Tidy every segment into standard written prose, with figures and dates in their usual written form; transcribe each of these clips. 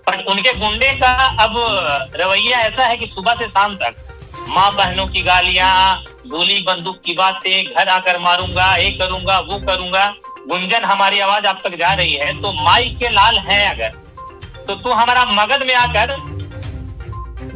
पर उनके गुंडे का अब रवैया ऐसा है कि सुबह से शाम तक माँ बहनों की गालियां, गोली बंदूक की बातें, घर आकर मारूंगा, ये करूंगा, वो करूंगा। गुंजन हमारी आवाज आप तक जा रही है तो माई के लाल है अगर, तो तू हमारा मगध में आकर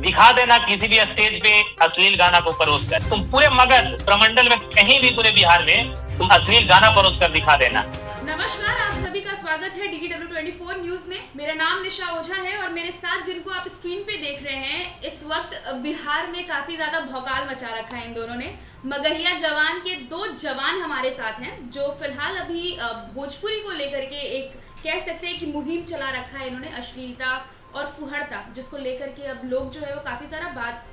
दिखा देना किसी भी स्टेज पे अश्लील गाना को परोस कर। तुम पूरे मगध प्रमंडल में कहीं भी पूरे बिहार में तुम अश्लील गाना परोस कर दिखा देना। नमस्कार, आप सभी का स्वागत है DDW24 न्यूज में। मेरा नाम निशा ओझा है और मेरे साथ जिनको आप स्क्रीन पे देख रहे हैं, इस वक्त बिहार में काफी ज्यादा भौकाल मचा रखा है इन दोनों ने। मगहिया जवान के 2 जवान हमारे साथ हैं जो फिलहाल अभी भोजपुरी को लेकर के एक कह सकते हैं कि मुहिम चला रखा है इन्होंने, अश्लीलता और फुहड़ता, जिसको लेकर के अब लोग जो है वो काफी सारा बात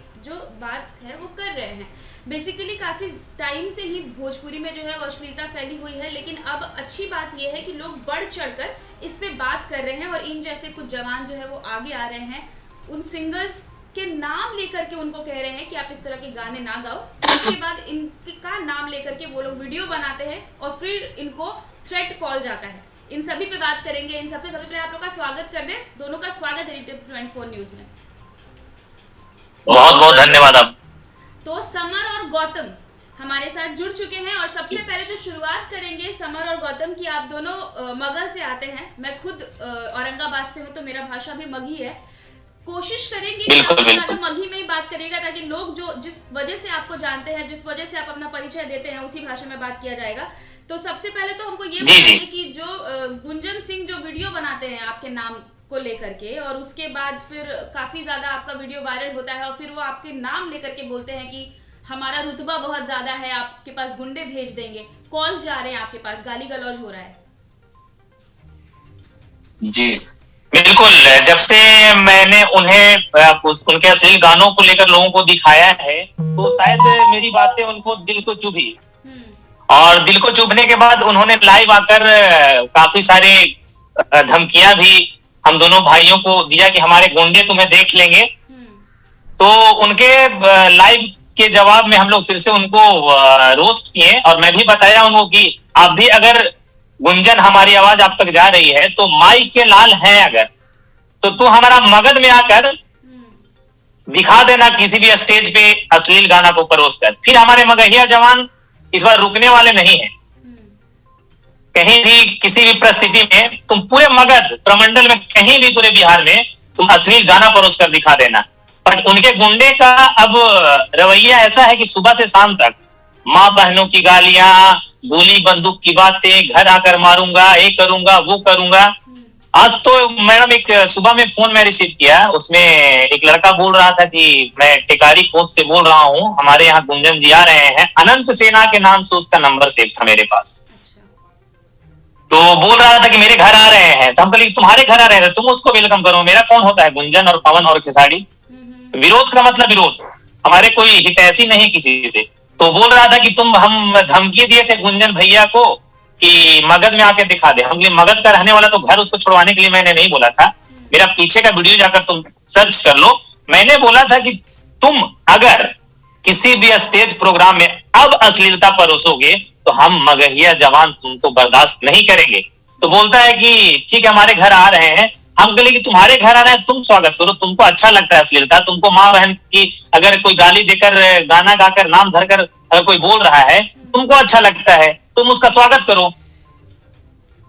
है वो कर रहे हैं। बेसिकली काफी टाइम से ही भोजपुरी में जो है वो अश्लीलता फैली हुई है, लेकिन अब अच्छी बात यह है कि लोग बढ़ चढ़कर इस पे बात कर रहे हैं और इन जैसे कुछ जवान जो है वो आगे आ रहे हैं, उन सिंगर्स के नाम लेकर के उनको कह रहे हैं कि आप इस तरह के गाने ना गाओ। उसके बाद इनका नाम लेकर के वो लोग वीडियो बनाते हैं और फिर इनको थ्रेट कॉल जाता है। इन सभी पे बात करेंगे। इन सबसे पहले आप लोग का स्वागत कर दें, दोनों का स्वागत है DDW24 न्यूज में। बहुत बहुत धन्यवाद आप। तो समर और गौतम हमारे साथ जुड़ चुके हैं और सबसे पहले जो शुरुआत करेंगे समर और गौतम की, आप दोनों मगध से आते हैं। मैं खुद औरंगाबाद से हूँ तो मेरा भाषा भी मगही है। कोशिश करेंगे कि आप मगही में ही बात करिएगा ताकि लोग जो जिस वजह से आपको जानते हैं, जिस वजह से आप अपना परिचय देते हैं, उसी भाषा में बात किया जाएगा। तो सबसे पहले तो हमको ये बताइए कि जो गुंजन सिंह जो वीडियो बनाते हैं आपके नाम को लेकर के, और उसके बाद फिर काफी ज्यादा आपका वीडियो वायरल होता है और फिर वो आपके नाम लेकर के बोलते हैं कि हमारा रुतबा बहुत ज्यादा है, आपके पास गुंडे भेज देंगे, कॉल्स जा रहे हैं आपके पास, गाली गलौज हो रहा है। जी बिल्कुल, जब से मैंने उन्हें उनके अश्लील गानों को लेकर लोगों को दिखाया है तो शायद मेरी बातें उनको दिल को चुभी, और दिल को चुभने के बाद उन्होंने लाइव आकर काफी सारे धमकियां भी हम दोनों भाइयों को दिया कि हमारे गुंडे तुम्हें देख लेंगे। तो उनके लाइव के जवाब में हम लोग फिर से उनको रोस्ट किए और मैं भी बताया उनको कि आप भी अगर गुंजन हमारी आवाज आप तक जा रही है तो माई के लाल हैं अगर, तो तू हमारा मगध में आकर दिखा देना किसी भी स्टेज पे अश्लील गाना को परोस कर। फिर हमारे मगहिया जवान इस बार रुकने वाले नहीं है। कहीं भी किसी भी परिस्थिति में तुम पूरे मगध प्रमंडल में कहीं भी पूरे बिहार में तुम अश्लील गाना परोस कर दिखा देना। पर उनके गुंडे का अब रवैया ऐसा है कि सुबह से शाम तक माँ बहनों की गालियां, गोली बंदूक की बातें, घर आकर मारूंगा, ये करूंगा, वो करूंगा। आज तो मैडम एक सुबह में फोन में रिसीव किया, उसमें एक लड़का बोल रहा था कि मैं टिकारी कोच से बोल रहा हूँ, हमारे यहाँ गुंजन जी आ रहे हैं, अनंत सेना के नाम से उसका नंबर सेव था मेरे पास। तो बोल रहा था कि मेरे घर आ रहे हैं, तो हम कहे तुम्हारे घर आ रहे हैं तुम उसको वेलकम करो, मेरा कौन होता है गुंजन और पवन और खेसारी। विरोध का मतलब विरोध, हमारे कोई हितैषी नहीं किसी से। तो बोल रहा था कि हम धमकी दिए थे गुंजन भैया को कि मगध में आके दिखा दे। हम मगध का रहने वाला तो घर उसको छुड़वाने के लिए मैंने नहीं बोला था, मेरा पीछे का वीडियो जाकर तुम सर्च कर लो। मैंने बोला था कि तुम अगर किसी भी स्टेज प्रोग्राम में अब अश्लीलता परोसोगे तो हम मगहिया जवान तुमको बर्दाश्त नहीं करेंगे। तो बोलता है कि ठीक है हमारे घर आ रहे हैं। हम कहे कि तुम्हारे घर आ रहे हैं तुम स्वागत करो, तुमको अच्छा लगता है अश्लीलता, तुमको माँ बहन की अगर कोई गाली देकर, गाना गाकर, नाम धरकर अगर कोई बोल रहा है तुमको अच्छा लगता है, तुम उसका स्वागत करो।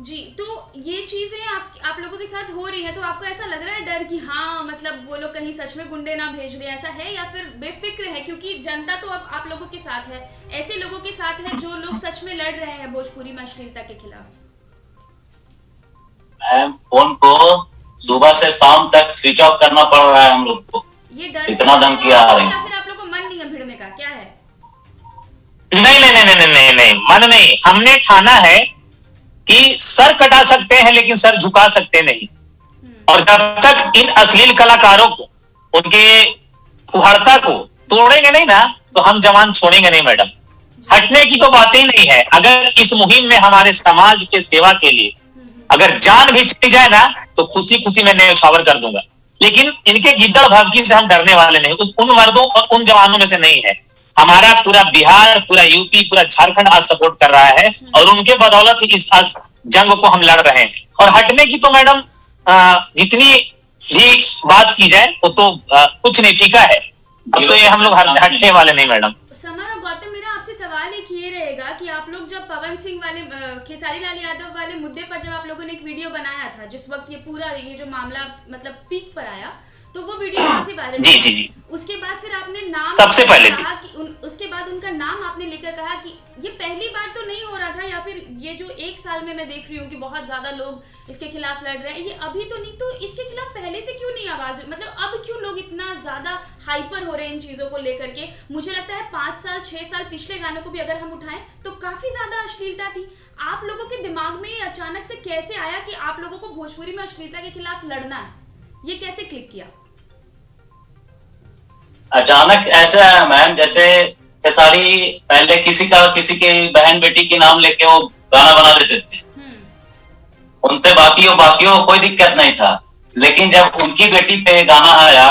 जी, तो ये चीजें आप लोगों के साथ हो रही है तो आपको ऐसा लग रहा है डर कि हाँ मतलब वो लोग कहीं सच में गुंडे ना भेज दे, ऐसा है, या फिर बेफिक्र है क्योंकि जनता तो अब आप लोगों के साथ है, ऐसे लोगों के साथ है जो लोग सच में लड़ रहे हैं भोजपुरी में अश्लीलता के खिलाफ? फोन को सुबह से शाम तक स्विच ऑफ करना पड़ रहा है हम लोग को, ये डर इतना धमकियां आ रही है। या फिर आप लोग को मन नहीं है भिड़ने का, क्या है? नहीं, मन नहीं। हमने ठाना है कि सर कटा सकते हैं लेकिन सर झुका सकते नहीं। और जब तक इन अश्लील कलाकारों को, उनके फुहड़ता को तोड़ेंगे नहीं ना तो हम जवान छोड़ेंगे नहीं मैडम। हटने की तो बात ही नहीं है। अगर इस मुहिम में हमारे समाज के सेवा के लिए अगर जान भी चली जाए ना तो खुशी खुशी मैं न्यौछावर कर दूंगा, लेकिन इनके गिद्दड़ भभकी से हम डरने वाले नहीं। उन मर्दों और उन जवानों में से नहीं है। हमारा पूरा बिहार, पूरा यूपी, पूरा झारखंड आज सपोर्ट कर रहा है और उनके बदौलत इस जंग को हम लड़ रहे हैं। और हटने की तो मैडम जितनी भी बात की जाए वो तो कुछ नहीं, फीका है। अब तो ये हम लोग हटने वाले नहीं मैडम। समर और गौतम, मेरा आपसे सवाल एक ये रहेगा कि आप लोग जब पवन सिंह वाले खेसारी लाल यादव वाले मुद्दे पर जब आप लोगों ने एक वीडियो बनाया था, जिस वक्त ये पूरा ये जो मामला मतलब पीक पर आया, तो वो वीडियो काफी वायरल जी जी जी। उसके बाद फिर आपने नाम सबसे पहले कहा कि उसके बाद उनका नाम आपने लेकर कहा कि ये पहली बार तो नहीं हो रहा था, या फिर ये जो एक साल में मैं देख रही हूँ कि बहुत ज्यादा लोग इसके खिलाफ लड़ रहे हैं, ये अभी तो नहीं, तो इसके खिलाफ पहले से क्यों नहीं आवाज, मतलब अब क्यों लोग इतना ज्यादा हाइपर हो रहे हैं इन चीजों को लेकर के? मुझे लगता है 5 साल 6 साल पिछले गानों को भी अगर हम उठाएं तो काफी ज्यादा अश्लीलता थी। आप लोगों के दिमाग में ये अचानक से कैसे आया कि आप लोगों को भोजपुरी में अश्लीलता के खिलाफ लड़ना है? ये कैसे क्लिक किया? अचानक ऐसा है मैम, जैसे खेसारी पहले किसी के बहन बेटी के नाम लेके वो गाना बना देते थे, उनसे बाकियों कोई दिक्कत नहीं था। लेकिन जब उनकी बेटी पे गाना आया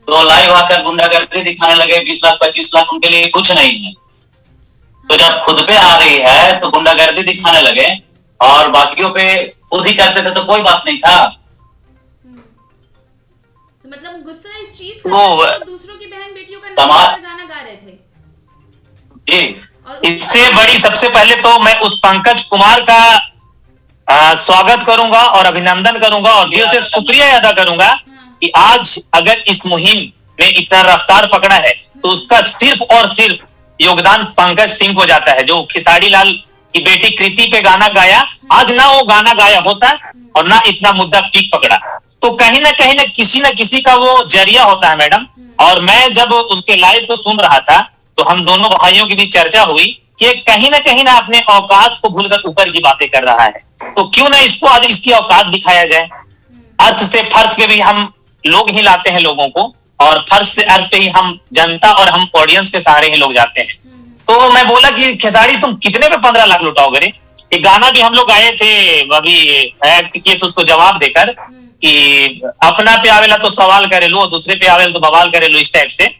तो लाइव आकर गुंडागर्दी दिखाने लगे, 20 लाख 25 लाख उनके लिए कुछ नहीं है। तो जब खुद पे आ रही है तो गुंडागर्दी दिखाने लगे, और बाकियों पे खुद ही करते थे तो कोई बात नहीं था। मतलब गुस्सा इस चीज का वो दूसरों की बहन बेटियों का नाम लेकर गाना गा रहे थे जी। इससे बड़ी सबसे पहले तो मैं उस पंकज कुमार का स्वागत करूंगा और अभिनंदन करूंगा और दिल से शुक्रिया अदा करूंगा कि आज अगर इस मुहिम में इतना रफ्तार पकड़ा है तो उसका सिर्फ और सिर्फ योगदान पंकज सिंह को जाता है, जो खेसारी लाल की बेटी कृति पे गाना गाया। आज ना वो गाना गाया होता और ना इतना मुद्दा पीक पकड़ा, तो कहीं ना किसी का वो जरिया होता है मैडम। और मैं जब उसके लाइव को सुन रहा था तो हम दोनों भाइयों की भी चर्चा हुई कि कहीं ना अपने औकात को भूलकर ऊपर की बातें कर रहा है, तो क्यों ना इसको आज इसकी औकात दिखाया जाए। अर्थ से फर्श पे भी हम लोग ही लाते हैं लोगों को, और फर्श से अर्थ पे ही हम जनता और हम ऑडियंस के सहारे ही लोग जाते हैं। तो मैं बोला कि खेसारी तुम कितने पे 15 लाख लुटाओगे रे? एक गाना भी हम लोग गाए थे, अभी एक्ट किए थे उसको जवाब देकर कि अपना पे आवेला तो सवाल करे लो, दूसरे पे आवेला तो बवाल करे लो, इस टाइप से।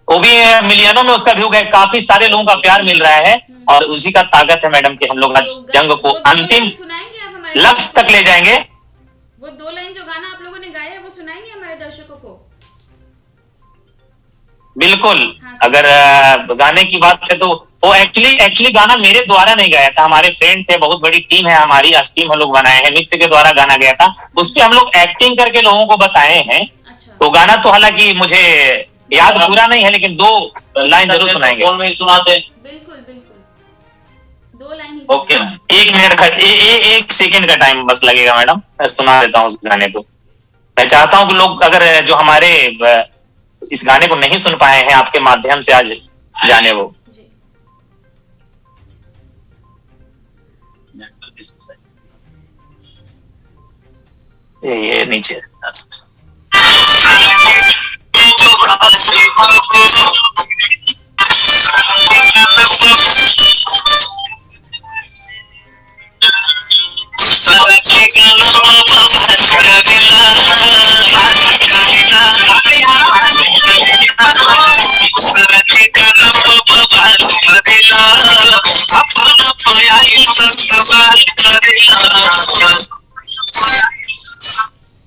वो भी मिलियनों में उसका व्यू गए, काफी सारे लोगों का प्यार मिल रहा है, और उसी का ताकत है मैडम कि हम लोग आज जंग को अंतिम लक्ष्य तक ले जाएंगे। वो 2 लाइन जो गाना आप लोगों ने गाया है वो सुनाएंगे हमारे दर्शकों को? बिल्कुल। अगर गाने की बात है तो वो एक्चुअली गाना मेरे द्वारा नहीं गाया था, हमारे फ्रेंड थे, बहुत बड़ी टीम है हमारी, अस्टीम हम लोग बनाए हैं, मित्र के द्वारा गाना गया था। उस पे हम लोग एक्टिंग करके लोगों को बताए हैं। तो गाना तो हालांकि मुझे याद पूरा नहीं है, लेकिन 2 लाइन जरूर सुनाएंगे। फोन में सुनाते। बिल्कुल 2 लाइन ही। ओके, 1 मिनट का 1 सेकंड का टाइम बस लगेगा मैडम, मैं सुना देता हूँ उस गाने को। मैं चाहता हूँ कि लोग अगर जो हमारे इस गाने को नहीं सुन पाए हैं आपके माध्यम से आज जाने वो। ये नीचे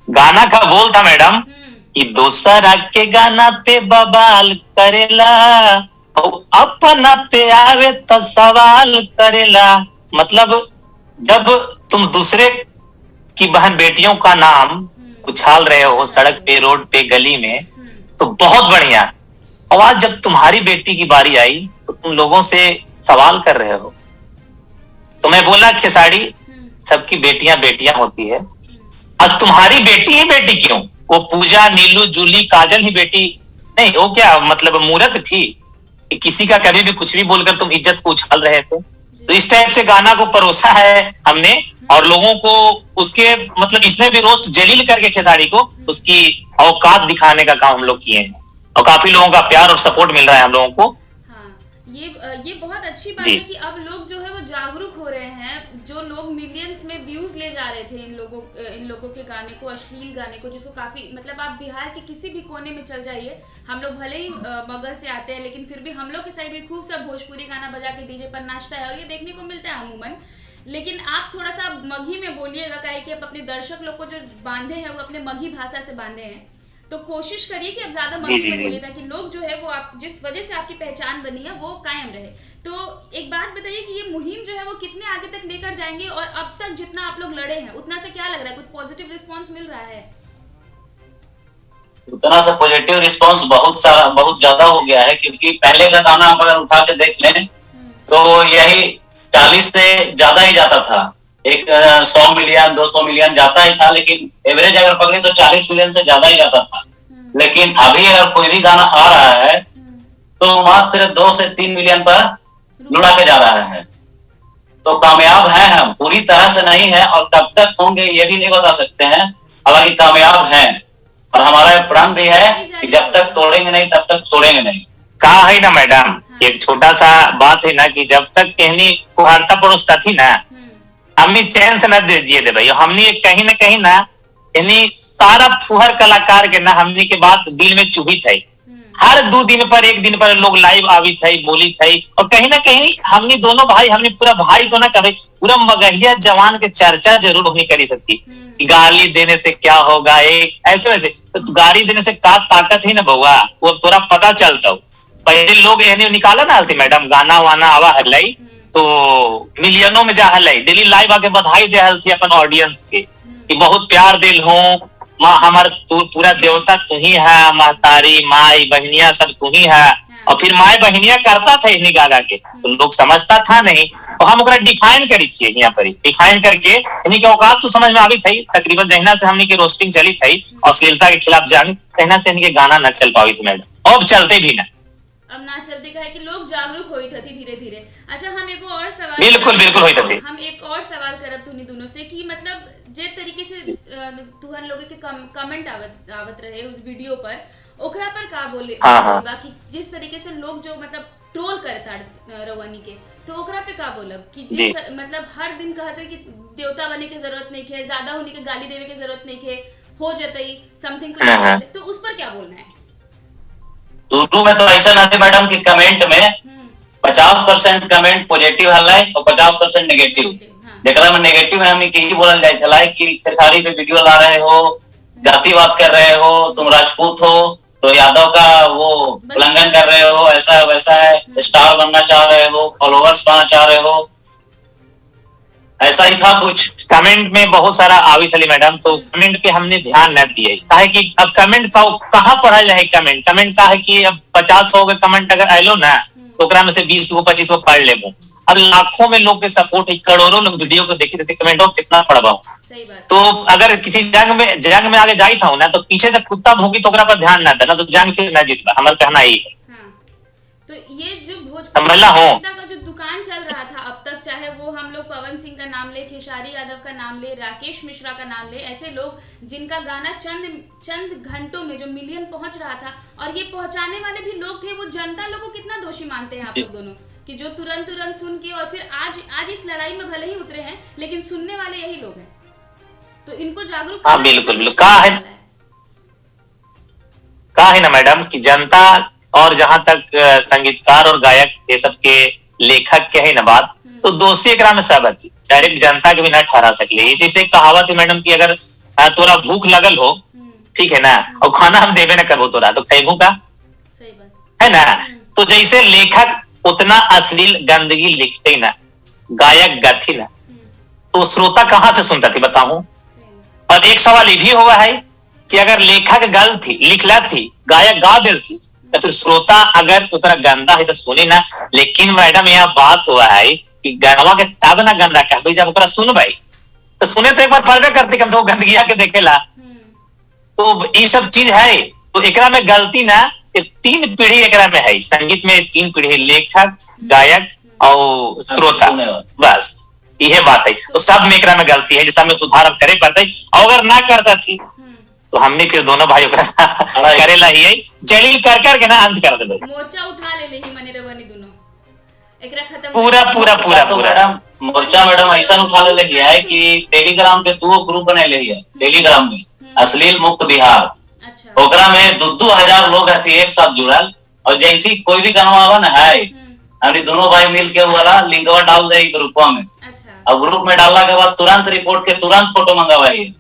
गाना का बोल था मैडम कि दूसरा के गाना पे बवाल करेला, अपना पे आवे तो सवाल करेला। मतलब जब तुम दूसरे की बहन बेटियों का नाम उछाल रहे हो सड़क पे, रोड पे, गली में, तो बहुत बढ़िया। और आज जब तुम्हारी बेटी की बारी आई तो तुम लोगों से सवाल कर रहे हो। तो मैं बोला खेसारी, सबकी बेटियां बेटियां होती है, आज तुम्हारी बेटी ही बेटी क्यों? वो पूजा, नीलू, जूली, काजल ही बेटी नहीं? वो क्या मतलब मूर्त थी कि किसी का कभी भी कुछ भी बोलकर तुम इज्जत को उछाल रहे थे? तो इस टाइप से गाना को परोसा है हमने, और लोगों को उसके मतलब इसमें भी रोस्ट जलील करके खेसारी को उसकी औकात दिखाने का काम हम लोग किए हैं, और काफी लोगों का प्यार और सपोर्ट मिल रहा है हम लोगों को। ये बहुत अच्छी बात है कि अब लोग जो है वो जागरूक हो रहे हैं। जो लोग मिलियंस में व्यूज ले जा रहे थे इन लोगों के गाने को, अश्लील गाने को, जिसको काफी मतलब आप बिहार के किसी भी कोने में चल जाइए, हम लोग भले ही बगल से आते हैं लेकिन फिर भी हम लोग के साइड भी खूब सब भोजपुरी गाना बजा के डीजे पर नाचता है, और ये देखने को मिलता है अमूमन। लेकिन आप थोड़ा सा मगही में बोलिएगा, काहे कि आप अपने दर्शक लोग को जो बांधे हैं वो अपने मगही भाषा से बांधे हैं, तो कोशिश करिए कि आप ज्यादा मगही में बोलिए ताकि लोग जो है वो आप जिस वजह से आपकी पहचान बनी है वो कायम रहे। तो एक बात बताइए कि ये मुहिम जो है वो कितने आगे तक लेकर जाएंगे, और अब तक जितना आप लोग लड़े हैं उतना से क्या लग रहा है, कुछ पॉजिटिव रिस्पॉन्स मिल रहा है? उतना सा पॉजिटिव रिस्पांस बहुत ज्यादा हो गया है, क्योंकि पहले का गाना अगर उठा के देख लें तो यही 40 से ज्यादा ही जाता था, एक 100 मिलियन 200 मिलियन जाता ही था, लेकिन एवरेज अगर पकड़े तो 40 मिलियन से ज्यादा ही जाता था। लेकिन अभी अगर कोई भी गाना आ रहा है तो मात्र 2 से 3 मिलियन पर लुढ़ा के जा रहा है। तो कामयाब है हम, पूरी तरह से नहीं है, और कब तक होंगे ये भी नहीं बता सकते हैं, हालांकि कामयाब हैं। और हमारा प्रण भी है कि जब तक तोड़ेंगे नहीं तब तक छोड़ेंगे नहीं। कहा है ना मैडम, एक छोटा सा बात है ना कि जब तक कहनी फुहारता परोसता थी ना, हमने चैन से न दे दिए थे भाई, हमने कहीं ना यानी सारा फुहर कलाकार के ना हमने के बात दिल में चुभी थी। हर 2 दिन पर 1 दिन पर लोग लाइव आवी थी, बोली थी, और कहीं ना कहीं हमने दोनों भाई, हमने पूरा भाई तो ना कहे, पूरा मगहिया जवान के चर्चा जरूर होनी करी सकती। गाली देने से क्या होगा, एक ऐसे वैसे तो गाली देने से का ताकत है ना बउआ, वो तोरा पता चलता। पहले लोग एहने निकाला ना हलती मैडम, गाना वाना आवा हलाई तो मिलियनों में जा हलाई, डेली लाइव आके बधाई दे हलती अपन ऑडियंस के कि बहुत प्यार दिल हो माँ, हमार तू पूरा देवता तू ही है, महतारी माई बहनिया सब तू ही है। और फिर माए बहनिया करता था इन्हीं गा के, तो लोग समझता था नहीं, और हम डिफाइन करी थी यहाँ पर, डिफाइन करके इन्हीं के औकात तो समझ में आवी थी। तकरीबन जहिना से हमने की रोस्टिंग चली थी अश्लीलता के खिलाफ जंग, तहिना से इनके गाना न चल पावी थी मैडम, अब चलते भी ना, अब ना चलते का है कि लोग जागरूक होई थी धीरे धीरे। अच्छा, हम एक और सवाल बिल्कुल होई थी, हम एक और सवाल करब तुनी दोनों से कि मतलब जे तरीके से तुहन लोग के कमेंट आवत रहे वीडियो पर, ओकरा पर का बोले बाकी जिस तरीके से लोग जो मतलब ट्रोल करता रवानी के, तो ओकरा पे का बोलब कि जिस मतलब हर दिन कहते कि देवता बने के जरूरत नहीं है, ज्यादा होने के गाली देवे के जरूरत नहीं है, हो जतई समथिंग, तो उस पर क्या बोलना है? शुरू में तो ऐसा ना थे मैडम कि कमेंट में 50% कमेंट पॉजिटिव हल है और 50% नेगेटिव। जेकरा में नेगेटिव है हमें यही बोलल जाए चला कि खेसारी पे वीडियो ला रहे हो, जातिवाद कर रहे हो, तुम राजपूत हो तो यादव का वो उल्लंघन कर रहे हो, ऐसा वैसा है, स्टार बनना चाह रहे हो, फॉलोवर्स पाना चाह रहे हो, ऐसा ही था कुछ। कमेंट में बहुत सारा आवी चली मैडम, तो कमेंट पे हमने ध्यान न दिए, कहे कि अब कमेंट का कहाँ पढ़ा जाए, कमेंट का है कि अब 50 हो गए कमेंट अगर आयलो ना तो में से 20 को 25 को पढ़ ले। अब लाखों में लोग के सपोर्ट है, करोड़ों लोग वीडियो को देखे थे, कमेंट कितना पढ़वा। तो अगर किसी जंग में आगे जाई था ना तो पीछे से कुत्ता भूखी तो पर ध्यान ना देना तो जंग फिर न जीतवा, हमारा कहना ही है। तो ये जो भोजपुरी का जो दुकान चल रहा था अब तक, चाहे वो हम लोग पवन सिंह का नाम ले, खेसारी यादव का नाम ले, राकेश मिश्रा का नाम ले, ऐसे लोग जिनका गाना चंद घंटों में जो मिलियन पहुंच रहा था, और ये पहुंचाने वाले भी लोग थे, वो जनता लोग को कितना दोषी मानते हैं आप लोग दोनों कि जो तुरंत सुन के और फिर आज इस लड़ाई में भले ही उतरे हैं लेकिन सुनने वाले यही लोग हैं, तो इनको जागरूक करना बिल्कुल कहा है ना मैडम कि जनता और जहां तक संगीतकार और गायक ये सब के लेखक के है ना बात, तो दोषी एकरा में सब है, डायरेक्ट जनता के भी ना ठहरा सकले। जैसे कहावत है मैडम कि अगर तोरा भूख लगल हो, ठीक है ना, और खाना हम देवे ना करबो तोरा तो खेबू का, है ना। तो जैसे लेखक उतना अश्लील गंदगी लिखते ना, गायक गाती ना, तो श्रोता कहाँ से सुनता थी बताऊं। और एक सवाल ये भी हुआ है कि अगर लेखक गलत थी, लिखला थी, गायक गा दिल थी, तो फिर श्रोता अगर उतना गंदा है तो सुने ना। लेकिन मैडम यहाँ बात हुआ है कि गनवा के तब ना गंदा कह भाई, जब उकरा सुन भाई तो सुने तो एक बार पढ़वे करते कम से कम गंदगिया के देखेला। तो ये सब चीज है, तो एकरा में गलती ना 3 पीढ़ी एकरा में है, संगीत में 3 पीढ़ी, लेखक, गायक और श्रोता, बस यह बात है। तो सब में एकरा में गलती है, जिसमें सुधार करे पड़ता है। और अगर ना करता थी तो हमने फिर दोनों भाइयों का करेला ही है, जलील कर के ना अंत कर दे, मोर्चा उठा ले ही मने रवनी दोनों एकरा खत्म पूरा मोर्चा मैडम ऐसा उठा ले है कि टेलीग्राम के 2 ग्रुप बने ले है, टेलीग्राम में अश्लील मुक्त बिहार, ओकरा में 2-2 हजार लोग थे एक साथ जुड़ल, और जैसी कोई भी गाँव आवा ना है, हमने दोनों भाई मिल के वाला लिंकवा डाल दे ग्रुपवा में, और ग्रुप में डालने के बाद तुरंत रिपोर्ट के तुरंत फोटो मंगवाई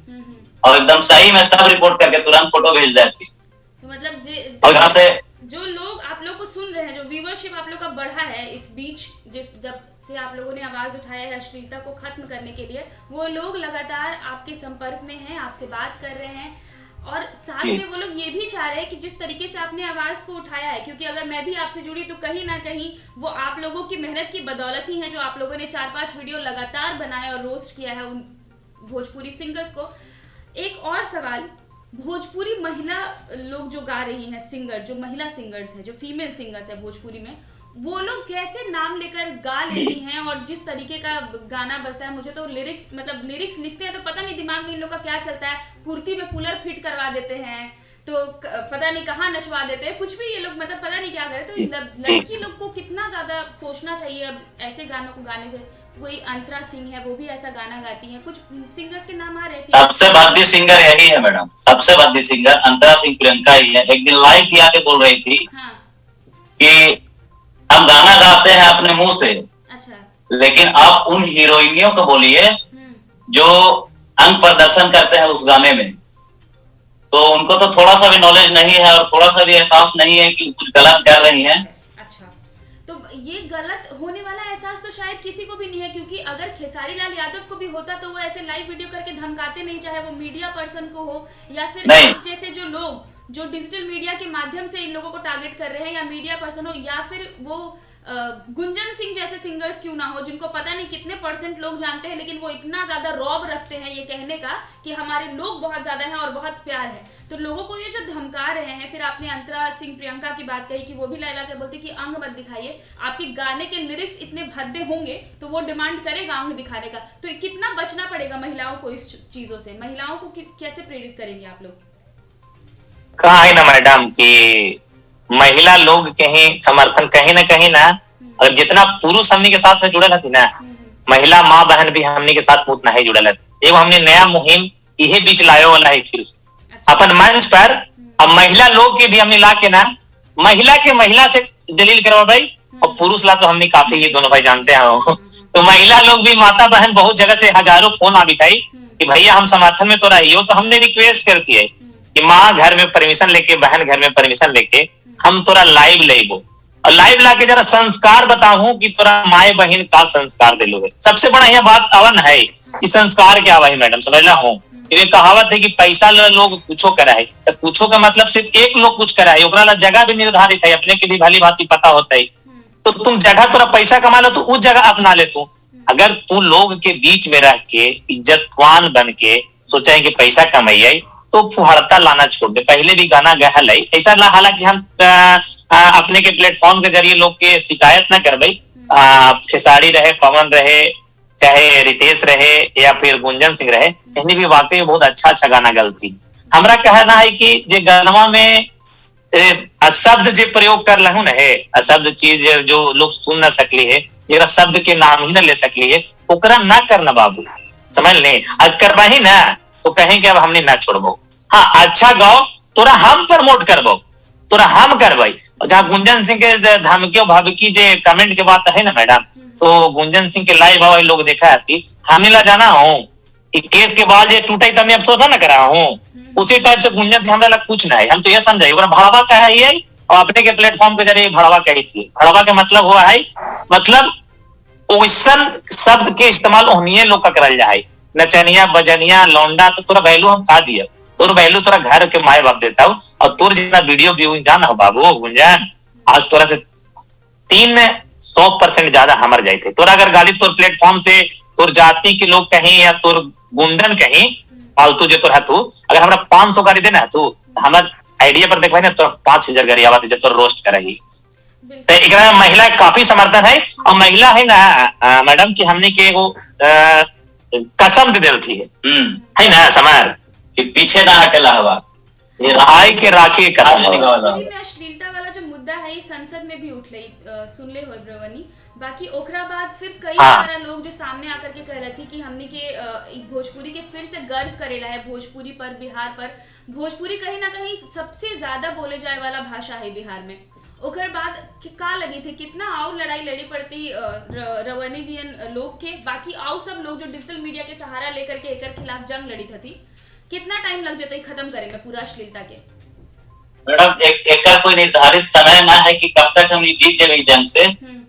और एकदम सही में सब रिपोर्ट करके तुरंत फोटो भेज देती। तो मतलब और यहाँ से जो लोग आप लोग को सुन रहे हैं, जो व्यूअरशिप आप लोग का बढ़ा है इस बीच, जब से आप लोगों ने आवाज उठाया है अश्लीलता को खत्म करने के लिए, वो लोग लगातार आपके संपर्क में हैं, आपसे बात कर रहे हैं और साथ में वो लोग ये भी चाह रहे हैं कि जिस तरीके से आपने आवाज को उठाया है, क्योंकि अगर मैं भी आपसे जुड़ी तो कहीं ना कहीं वो आप लोगों की मेहनत की बदौलत ही है, जो आप लोगों ने 4-5 वीडियो लगातार बनाए और रोस्ट किया है उन भोजपुरी सिंगर्स को। एक और सवाल, भोजपुरी महिला लोग जो गा रही हैं, सिंगर जो महिला सिंगर्स हैं, जो फीमेल सिंगर्स है भोजपुरी में, वो लोग कैसे नाम लेकर गा लेती हैं और जिस तरीके का गाना बजता है, मुझे तो लिरिक्स लिखते हैं तो पता नहीं दिमाग में इन लोग का क्या चलता है, कुर्ती में कूलर फिट करवा देते हैं तो पता नहीं कहाँ नचवा देते हैं, कुछ भी ये लोग मतलब पता नहीं क्या करे। तो लड़की लोग को कितना ज्यादा सोचना चाहिए अब ऐसे गानों को गाने से। कोई अंतरा सिंह है, वो भी ऐसा गाना गाती है, कुछ सिंगर्स के नाम आ रहे हैं। सबसे बादी सिंगर यही है मैडम, सबसे बादी सिंगर अंतरा सिंह प्रियंका ही है। एक दिन लाइव भी आके बोल रही थी कि हम गाना गाते हैं अपने मुंह से, अच्छा, लेकिन आप उन हीरोइनियों को बोलिए जो अंग प्रदर्शन करते हैं उस गाने में, तो उनको तो थोड़ा सा भी नॉलेज नहीं है और थोड़ा सा भी एहसास नहीं है कि कुछ गलत कर रही हैं। अच्छा, तो ये गलत होने वाला एहसास तो शायद किसी को भी नहीं है, क्योंकि अगर खेसारी लाल यादव को भी होता तो वो ऐसे लाइव वीडियो करके धमकाते नहीं, चाहे वो मीडिया पर्सन को हो या फिर जैसे जो लोग जो डिजिटल मीडिया के माध्यम से इन लोगों को टारगेट कर रहे हैं, या मीडिया पर्सन हो या फिर वो गुंजन सिंह जैसे सिंगर्स क्यों ना हो, जिनको पता नहीं कितने % लोग जानते हैं, लेकिन वो इतना ज्यादा रौब रखते हैं ये कहने का कि हमारे लोग बहुत ज्यादा हैं और बहुत प्यार है। तो लोगों को ये जो धमका रहे हैं, फिर आपने अंतरा सिंह प्रियंका की बात कही कि वो भी लाइव आके बोलते कि अंग मत दिखाइए, आपके गाने के लिरिक्स इतने भद्दे होंगे तो वो डिमांड करेगा अंग दिखाने का। तो कितना बचना पड़ेगा महिलाओं को इस चीजों से, महिलाओं को कैसे प्रेरित करेंगे आप लोग? कहा है ना मैडम कि महिला लोग कहीं समर्थन कहीं ना और जितना पुरुष हमने के साथ में जुड़ल थी ना, महिला माँ बहन भी हमने के साथ उतना ही जुड़ल है। एगो हमने नया मुहिम इहे बीच लाए वाला है फिर अपन मंच पर। अब महिला लोग के भी हमने ला के ना महिला से दलील करवा भाई, और पुरुष ला तो हमने काफी ही दोनों भाई जानते हैं तो महिला लोग भी माता बहन बहुत जगह से हजारों फोन आ भी था कि भैया हम समर्थन में तो रही हो, तो हमने रिक्वेस्ट करती है कि माँ घर में परमिशन लेके, बहन घर में परमिशन लेके हम तोरा लाइव लेबो, और लाइव लाके जरा संस्कार बताऊं कि तोरा माए बहन का संस्कार दिलो है। सबसे बड़ा यह बात अवन है कि संस्कार क्या है मैडम, समझना हो। ये कहावत है कि पैसा लोग कुछो करा है, तो कुछो का मतलब सिर्फ एक लोग कुछ करा है, ओकरा जगह भी निर्धारित है, अपने के भी भली भांति पता होता है। तो तुम जगह तोरा पैसा कमा लो तो उस जगह अपना ले तू। अगर तू लोग के बीच में रह के इज्जतवान बन के सोचे कि पैसा कमाइए, तो फुहड़ता लाना छोड़ दे। पहले भी गाना गहल है ऐसा, हालांकि हम अपने के प्लेटफॉर्म के जरिए लोग के शिकायत ना कर भाई, खेसारी रहे, पवन रहे, चाहे रितेश रहे या फिर गुंजन सिंह रहे, इन्हें भी वाकई बहुत अच्छा गाना गलती। हमरा कहना है कि जे गानवा में अशब्द जे प्रयोग कर लहू न है, अशब्द चीज जो लोग सुन न सकली है, जरा शब्द के नाम ही न ले सकली है, ओकरा ना करना बाबू, समझ ले। अगर करवा ही ना तो कहेंगे अब हमने ना छोड़बो। हाँ अच्छा गाओ, तोरा हम प्रमोट करबो, तोरा हम करवाई। जहाँ गुंजन सिंह के धमकियों भावकी जे कमेंट के बात है ना मैडम, तो गुंजन सिंह के लाइव आवाज लोग देखा आती, हमें ला जाना हो केस के बाद ये टूटा तो मैं अफसोस ना करा हूँ, उसी टाइप से गुंजन सिंह हमारा कुछ ना है। हम तो ये समझाइए भड़वा कहा है और अपने के प्लेटफॉर्म के जरिए भड़वा कही थी। भड़वा का मतलब हुआ है, मतलब ओइसन शब्द के इस्तेमाल ओहनिये लोग का करल जाए, नचनिया बजनिया लौंडा, तो तोरा वैल्यू हम का दिया, तोर वैल्यू तोरा घर के माए बाप देता हूँ। और तोर जितना वीडियो व्यू जान हो बाबू गुंजन, आज तोरा से 300% ज्यादा हमर जाए थे। तोरा अगर गाली तोर प्लेटफॉर्म से तोर जाति के लोग कहीं या तोर गुंडन कहीं फालतू जो तोर तू अगर हमरा 500 गाड़ी देना तू हमार आइडिया पर देखवाई ना, तो 5000 गाड़ी आवाज जब तो रोस्ट करेगी। तो एक महिला काफी समर्थन है, और महिला है ना मैडम की हमने के वो कसम दे दिल थी है ना समार कि पीछे ना हटेला हवा, ये राय के राखी कसम। अश्लीलता वाला जो मुद्दा है संसद में भी उठ रही, सुन ले हो ब्रवनी। बाकी ओकरा बाद फिर कई सारा लोग जो सामने आकर के कह रहे थे कि हमने के भोजपुरी के फिर से गर्व करेला है, भोजपुरी पर, बिहार पर। भोजपुरी कहीं ना कहीं सबसे ज्यादा बोले जाए वाला भाषा है बिहार में, ओकर बाद का लगी थी कितना आउ लड़ाई लड़ी पड़ती रवनियन लोग के, बाकी आउ सब लोग जो डिजिटल मीडिया के सहारा लेकर के एकर खिलाफ जंग लड़ी थी, कितना टाइम लग जाता है खत्म करे में पूरा अश्लीलता के? मैडम एक कोई निर्धारित समय ना है कि कब तक हम जीत जाए जंग से,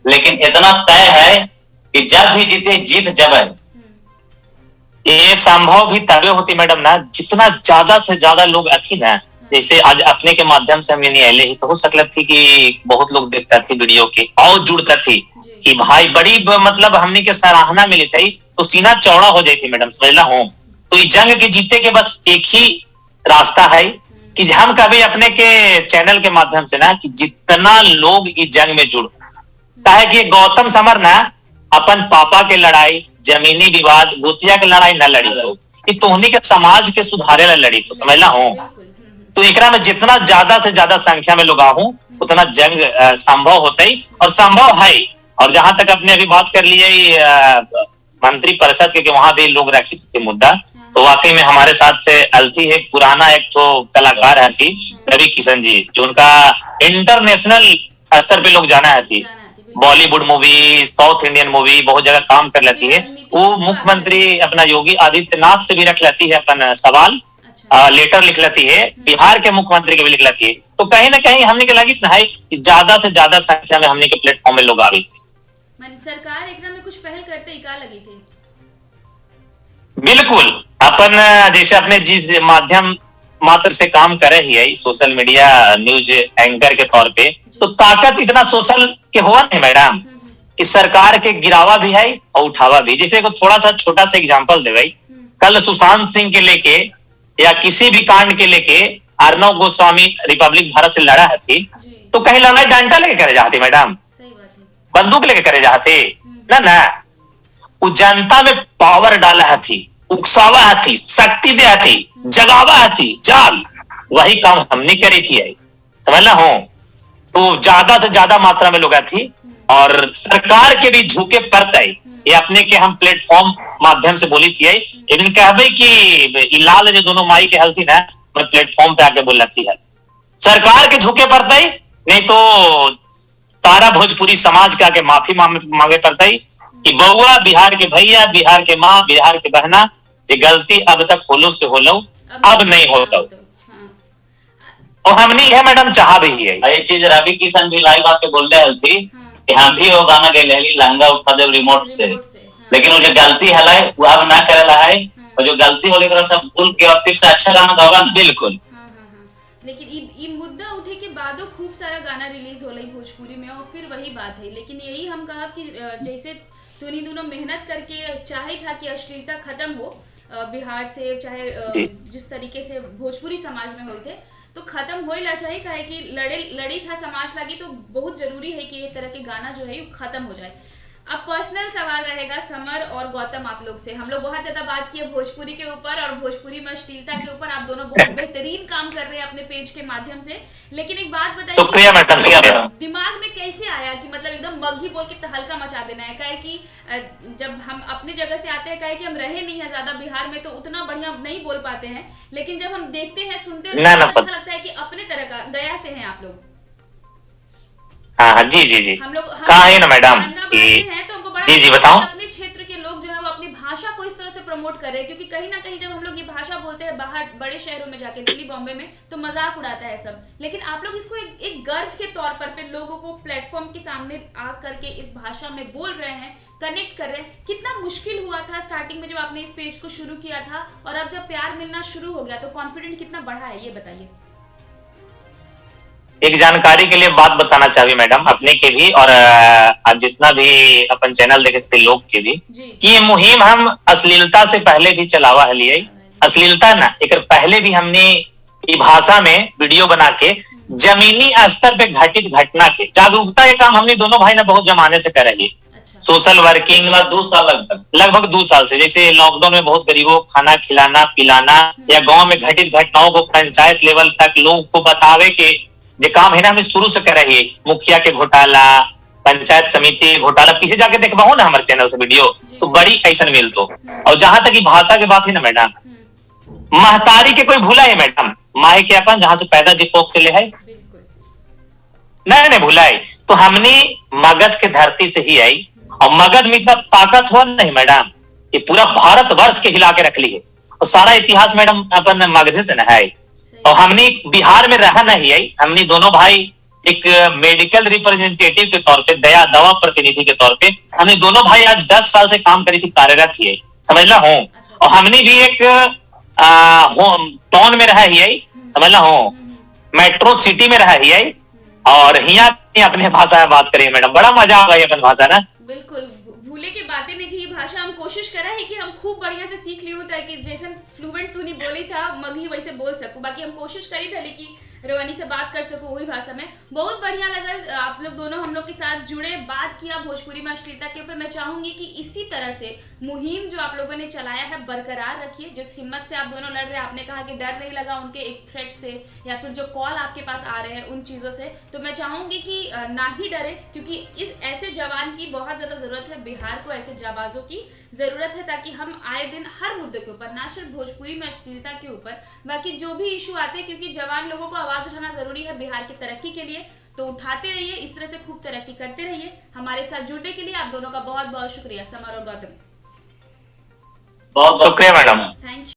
लेकिन इतना तय है कि जब भी जीते जीत जब है। ये संभव भी तबे होती मैडम ना जितना ज्यादा से ज्यादा लोग अथी ना, जैसे आज अपने के माध्यम से हमने नहीं ही तो हो सकता थी कि बहुत लोग देखता थी वीडियो के और जुड़ता थी कि भाई बड़ी मतलब हमने के सराहना मिली थी तो सीना चौड़ा हो जाती मैडम, समझला हूँ। तो इस जंग के जीते के बस एक ही रास्ता है कि हम कभी अपने के चैनल के माध्यम से ना कि जितना लोग इस जंग में जुड़, कहे कि गौतम समर ना अपन पापा के लड़ाई, जमीनी विवाद, गोतिया के लड़ाई न लड़ी तो ये तोहनी के समाज के सुधारे ला लड़ी तो, समझला हूँ। तो एकरा में जितना ज्यादा से ज्यादा संख्या में लोग आहूं उतना जंग संभव होता ही और संभव है। और जहां तक अपने अभी बात कर लिए मंत्री परिषद के वहां भी लोग रखे थे मुद्दा, तो वाकई में हमारे साथ अलती है पुराना एक तो कलाकार है थी रवि किशन जी, जो उनका इंटरनेशनल स्तर पे लोग जाना है थी, Bollywood movie, south Indian movie बहुत जगह काम कर लेती है। वो मुख्यमंत्री अपना योगी आदित्यनाथ से भी रख लेती है अपन सवाल, लेटर लिख लेती है, बिहार के मुख्यमंत्री के भी लिख लेती है। तो कहीं ना कहीं हमने के लगी है कि ज्यादा से ज्यादा संख्या में हमने के प्लेटफॉर्म में लोग आ गए थे। सरकार एकदम में कुछ पहल करते ही का लगी थी? बिल्कुल, अपन जैसे अपने जिस माध्यम मात्र से काम करे ही है सोशल मीडिया न्यूज एंकर के तौर पे, तो ताकत इतना सोशल के हुआ नहीं मैडम कि सरकार के गिरावा भी है और उठावा भी। जैसे को थोड़ा सा छोटा सा एग्जांपल दे भाई, कल सुशांत सिंह के लेके या किसी भी कांड के लेके अर्नव गोस्वामी रिपब्लिक भारत से लड़ा थी, तो कहीं लड़ाई डंडा लेके करे जाते मैडम, बंदूक लेके करे जाते ना ना, वो जनता में पावर डाला थी, उकसावा थी, शक्ति दे थी, जगावा थी, जाल वही काम हमने करी थी, समझना हो। तो ज्यादा से ज्यादा मात्रा में लोग थी और सरकार के भी झुके पड़ते ये अपने के हम प्लेटफॉर्म माध्यम से बोली थी, लेकिन कहबे कि लाल जो दोनों माई के हल थी ना, मैं प्लेटफॉर्म पे आके बोला थी सरकार के झुके पड़ते, नहीं तो सारा भोजपुरी समाज के आके माफी मांगे पड़ते कि बउआ बिहार के भैया, बिहार के माँ, बिहार के बहना, जो गलती अब तक होलो से होलो अब नहीं होता। और हमने है मैडम चाह भी है ये चीज रवि किशन भी लाइव आके बोल रहे थी कि हम भी वो गाना गए लहंगा उठा दे रिमोट से, लेकिन वो जो गलती है वो अब ना करे है, और जो गलती हो सब भूल के और फिर से अच्छा गाना गावा ना। बिल्कुल, लेकिन ये मुद्दा उठे के बादो खूब सारा गाना रिलीज हो भोजपुरी में और फिर वही बात है। लेकिन यही हम कहा कि जैसे तुनी दोनों मेहनत करके चाहे था कि अश्लीलता खत्म हो बिहार से, चाहे जिस तरीके से भोजपुरी समाज में हुए थे, तो खत्म हो ला चाहिए, काहे कि लड़ी था समाज लगी, तो बहुत जरूरी है कि ये तरह के गाना जो है खत्म हो जाए। अब पर्सनल सवाल रहेगा समर और गौतम आप लोग से। हम लोग बहुत ज्यादा बात की भोजपुरी के ऊपर और भोजपुरी में अश्लीलता के ऊपर, आप दोनों बहुत बेहतरीन काम कर रहे हैं अपने पेज के माध्यम से, लेकिन एक बात बताइए दिमाग में कैसे आया कि मतलब एकदम मग ही बोल के तहलका मचा देना है? काहे कि जब हम अपनी जगह से आते हैं, काहे कि हम रहे नहीं है ज्यादा बिहार में, तो उतना बढ़िया नहीं बोल पाते हैं, लेकिन जब हम देखते हैं सुनते हैं तो अच्छा लगता है कि अपने तरह का गया से हैं आप लोग। हाँ जी जी जी, कहा है ना मैडम जी जी बताओ। अपने क्षेत्र के लोग जो है वो अपनी भाषा को इस तरह से प्रमोट कर रहे हैं, क्योंकि कहीं ना कहीं जब हम लोग ये भाषा बोलते हैं बाहर बड़े शहरों में जाके, दिल्ली बॉम्बे में, तो मजाक उड़ाता है सब, लेकिन आप लोग इसको एक गर्व के तौर पर लोगों को प्लेटफॉर्म के सामने आ करके इस भाषा में बोल रहे हैं, कनेक्ट कर रहे हैं। कितना मुश्किल हुआ था स्टार्टिंग में जब आपने इस पेज को शुरू किया था, और अब जब प्यार मिलना शुरू हो गया तो कॉन्फिडेंट कितना बढ़ा है, ये बताइए। एक जानकारी के लिए बात बताना चाहिए मैडम अपने के भी और जितना भी अपन चैनल देखे थे लोग के भी, कि ये मुहिम हम अश्लीलता से पहले भी चलावा है लिए। अश्लीलता ना एक पहले भी हमने भाषा में वीडियो बना के जमीनी स्तर पे घटित घटना के जागरूकता के काम हमने दोनों भाई ने बहुत जमाने से करे लिए। सोशल वर्किंग 2 साल लगभग 2 साल से, जैसे लॉकडाउन में बहुत गरीबों को खाना खिलाना पिलाना, या गांव में घटित घटनाओं को पंचायत लेवल तक लोगों को बतावे के जो काम है ना हमें शुरू से कर रही है। मुखिया के घोटाला, पंचायत समिति घोटाला, पीछे जाके देखवाओ ना हमारे चैनल से वीडियो, तो बड़ी ऐसा मिल तो। और जहां तक भाषा की बात है ना मैडम, महतारी के कोई भूला है मैडम, माहे के अपन जहां से पैदा जिपोक से ले है नहीं भुलाई। तो हमने मगध के धरती से ही आई, और मगध में इतना ताकत हो नहीं मैडम, ये पूरा भारत वर्ष के हिला के रख ली है, और सारा इतिहास मैडम अपन मगध से न है। और हमने बिहार में रहा नहीं आई, हमने दोनों भाई एक मेडिकल रिप्रेजेंटेटिव के तौर पे, दवा प्रतिनिधि के तौर पे हमने दोनों भाई आज 10 साल से काम करी थी, कार्यरत ही है, समझ ला हूँ। और हमने भी एक टाउन में रहा ही है, समझ ला हूँ, मेट्रो सिटी में रहा ही है, और यहाँ अपने भाषा में बात करेंगे मैडम, बड़ा मजा आ गई अपन भाषा ना। बिल्कुल, भूले के बातें में थी भाषा, हम कोशिश करा है कि हम खूब बढ़िया से सीख लियो, ताकि जैसे फ्लुएंट तूने बोली था मगही वैसे बोल सकूं। बाकी हम कोशिश करी था लेकिन रवानी से बात कर सकूं वही भाषा में। बहुत बढ़िया लगा आप लोग दोनों हम लोग के साथ जुड़े, बात किया भोजपुरी में अश्लीलता के ऊपर। मैं चाहूंगी कि इसी तरह से मुहिम जो आप लोगों ने चलाया है बरकरार रखिए। जिस हिम्मत से आप दोनों लड़ रहे हैं, आपने कहा कि डर नहीं लगा उनके एक थ्रेट से या फिर जो कॉल आपके पास आ रहे हैं उन चीजों से, तो मैं चाहूंगी कि ना ही डरे, क्योंकि इस ऐसे जवान की बहुत ज्यादा जरूरत है, बिहार को ऐसे जाबाजों की जरूरत है, ताकि हम आए दिन हर मुद्दे के ऊपर, ना सिर्फ भोजपुरी में अश्लीलता के ऊपर, बाकी जो भी इशू आते हैं, क्योंकि जवान लोगों को आवाज उठाना जरूरी है बिहार की तरक्की के लिए, तो उठाते रहिए, इस तरह से खूब तरक्की करते रहिए। हमारे साथ जुड़ने के लिए आप दोनों का बहुत बहुत शुक्रिया। समर और गौतम, बहुत शुक्रिया मैडम, थैंक यू।